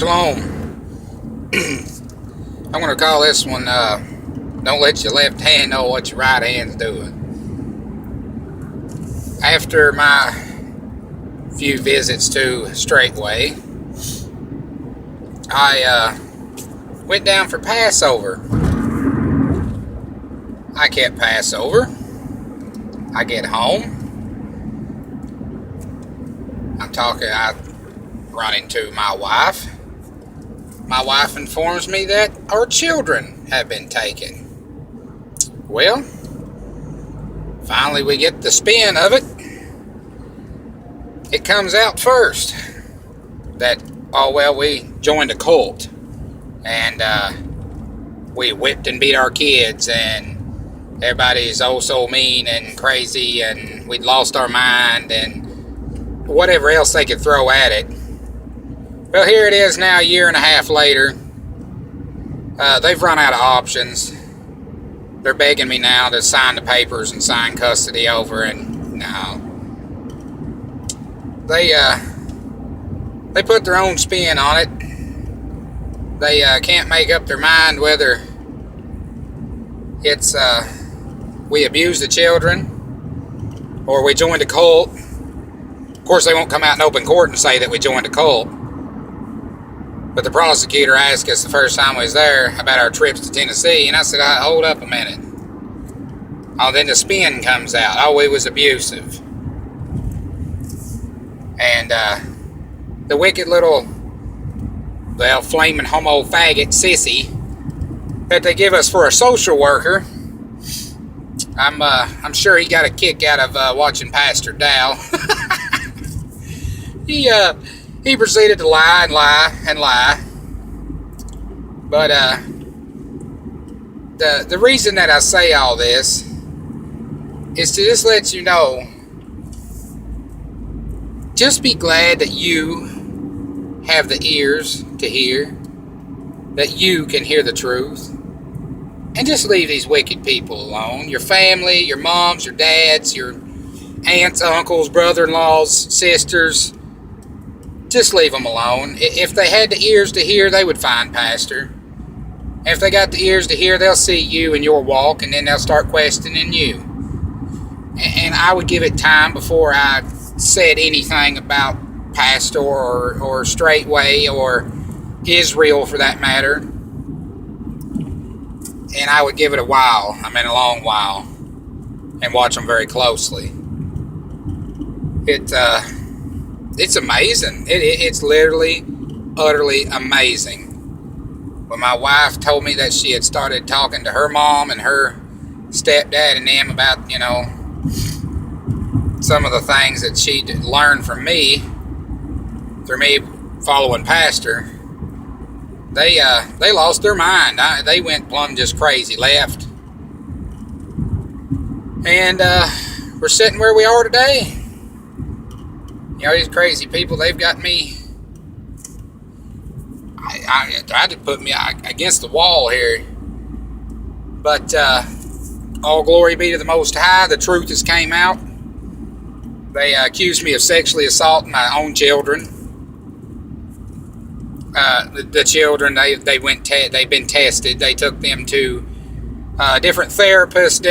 Shalom. I'm going to call this one, Don't Let Your Left Hand Know What Your Right Hand's Doing. After my few visits to Straightway, I went down for Passover. I kept Passover. I get home. I run into my wife. My wife informs me that our children have been taken. Well, finally we get the spin of it. It comes out first that, we joined a cult. And we whipped and beat our kids, and everybody's oh so mean and crazy, and we'd lost our mind, and whatever else they could throw at it. Well, here it is now, a year and a half later. They've run out of options. They're begging me now to sign the papers and sign custody over, and no. They put their own spin on it. They can't make up their mind whether it's we abuse the children or we joined a cult. Of course, they won't come out in open court and say that we joined a cult. But the prosecutor asked us the first time we was there about our trips to Tennessee, and I said, hold up a minute. Oh, then the spin comes out. Oh, we was abusive. And the wicked little, flaming homo faggot sissy that they give us for a social worker, I'm sure he got a kick out of watching Pastor Dow. He proceeded to lie and lie and lie. But the reason that I say all this is to just let you know, just be glad that you have the ears to hear, that you can hear the truth, and just leave these wicked people alone. Your family, your moms, your dads, your aunts, uncles, brother-in-laws, sisters, just leave them alone. If they had the ears to hear, they would find Pastor. If they got the ears to hear, they'll see you in your walk, and then they'll start questioning you. And I would give it time before I said anything about Pastor or Straightway or Israel for that matter. And I would give it a while, a long while, and watch them very closely. It's amazing. It's literally, utterly amazing. When my wife told me that she had started talking to her mom and her stepdad and them about, some of the things that she'd learned from me, through me following Pastor, they lost their mind. They went plumb just crazy, left. And we're sitting where we are today. These crazy people, they've got me. I tried to put me against the wall here. But all glory be to the Most High. The truth has came out. They accused me of sexually assaulting my own children. The children, they've been tested. They took them to different therapists,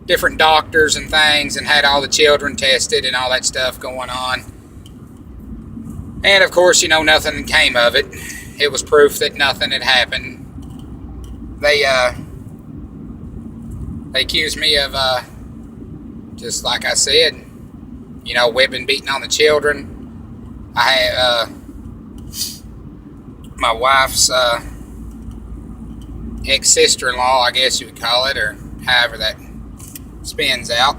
different doctors and things, and had all the children tested and all that stuff going on. And of course, nothing came of it. It was proof that nothing had happened. They accused me of, just like I said, whipping, beating on the children. I had my wife's ex-sister-in-law, I guess you would call it, or however that spins out.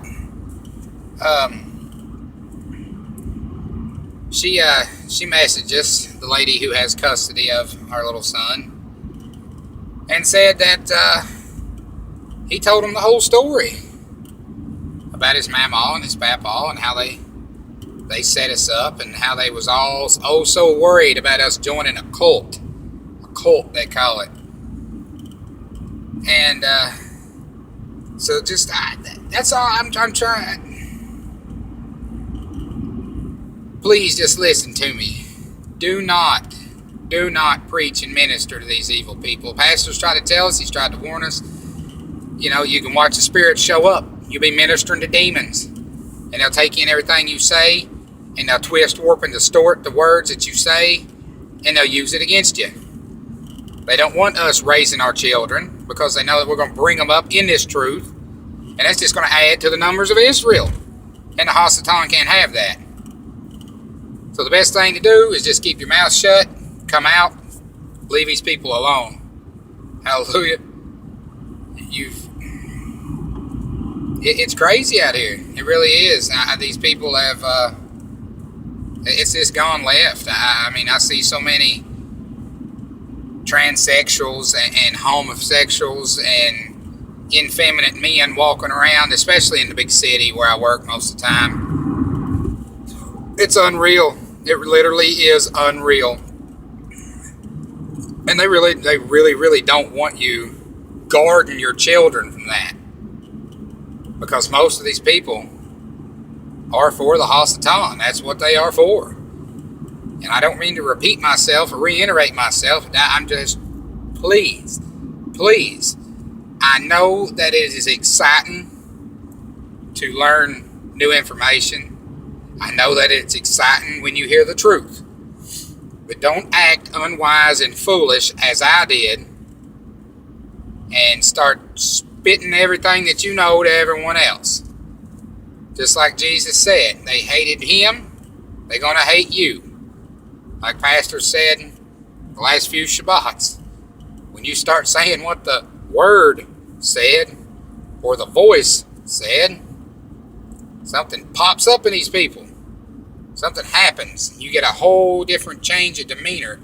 She messaged us, the lady who has custody of our little son, and said that he told him the whole story about his mama and his papa and how they set us up and how they was all so worried about us joining a cult they call it. And so just that's all I'm trying. Please just listen to me. Do not preach and minister to these evil people. Pastors try to tell us, he's tried to warn us. You know, you can watch the spirits show up. You'll be ministering to demons. And they'll take in everything you say, and they'll twist, warp, and distort the words that you say, and they'll use it against you. They don't want us raising our children because they know that we're going to bring them up in this truth, and that's just going to add to the numbers of Israel. And the Hasatan can't have that. So the best thing to do is just keep your mouth shut, come out, leave these people alone. Hallelujah. It's crazy out here. It really is. These people have, it's just gone left. I mean, I see so many transsexuals and homosexuals and effeminate men walking around, especially in the big city where I work most of the time. It's unreal. It literally is unreal. And they really don't want you guarding your children from that. Because most of these people are for the Hasatan. That's what they are for. And I don't mean to repeat myself or reiterate myself. I'm just, please, I know that it is exciting to learn new information. I know that it's exciting when you hear the truth. But don't act unwise and foolish as I did and start spitting everything that you know to everyone else. Just like Jesus said, they hated him, they're going to hate you. Like Pastor said the last few Shabbats, when you start saying what the Word said or the voice said, something pops up in these people. Something happens. You get a whole different change of demeanor.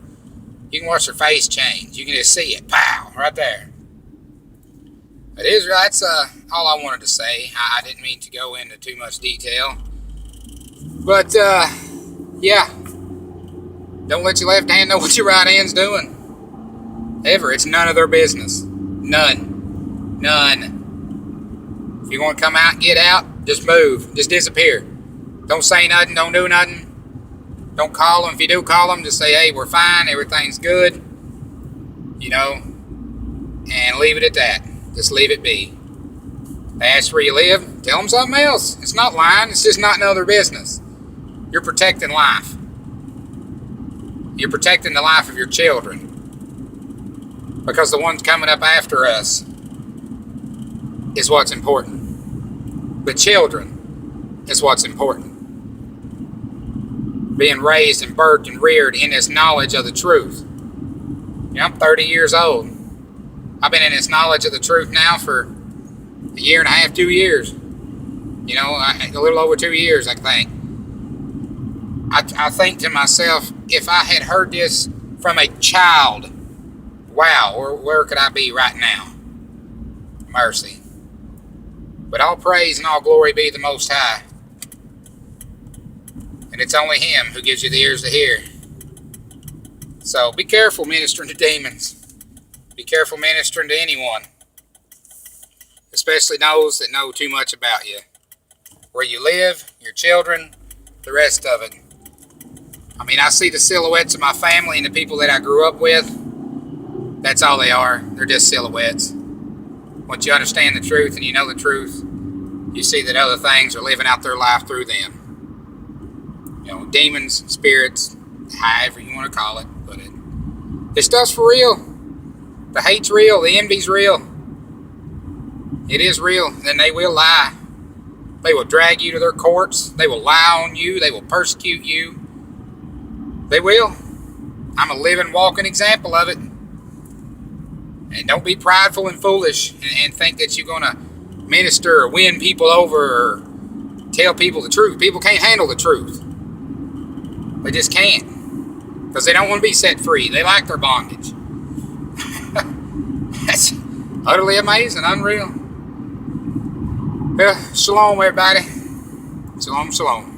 You can watch their face change. You can just see it. Pow! Right there. But Israel, that's all I wanted to say. I didn't mean to go into too much detail. But, yeah. Don't let your left hand know what your right hand's doing. Ever. It's none of their business. None. If you want to come out and get out, just move. Just disappear. Don't say nothing. Don't do nothing. Don't call them. If you do call them, just say, hey, we're fine. Everything's good. You know. And leave it at that. Just leave it be. They ask where you live. Tell them something else. It's not lying. It's just not none of their business. You're protecting life. You're protecting the life of your children. Because the ones coming up after us is what's important. The children is what's important. Being raised and birthed and reared in this knowledge of the truth. You know, I'm 30 years old. I've been in this knowledge of the truth now for a year and a half, 2 years. You know, a little over 2 years, I think. I think to myself, if I had heard this from a child, wow, where could I be right now? Mercy. But all praise and all glory be the Most High. And it's only Him who gives you the ears to hear. So be careful ministering to demons. Be careful ministering to anyone. Especially those that know too much about you. Where you live, your children, the rest of it. I mean, I see the silhouettes of my family and the people that I grew up with. That's all they are. They're just silhouettes. Once you understand the truth and you know the truth, you see that other things are living out their life through them. You know, demons, spirits, however you want to call it, put it. This stuff's for real. The hate's real. The envy's real. It is real. And they will lie. They will drag you to their courts. They will lie on you. They will persecute you. They will. I'm a living, walking example of it. And don't be prideful and foolish and think that you're going to minister or win people over or tell people the truth. People can't handle the truth. They just can't. Because they don't want to be set free. They like their bondage. That's utterly amazing, unreal. Well, shalom, everybody. Shalom, shalom.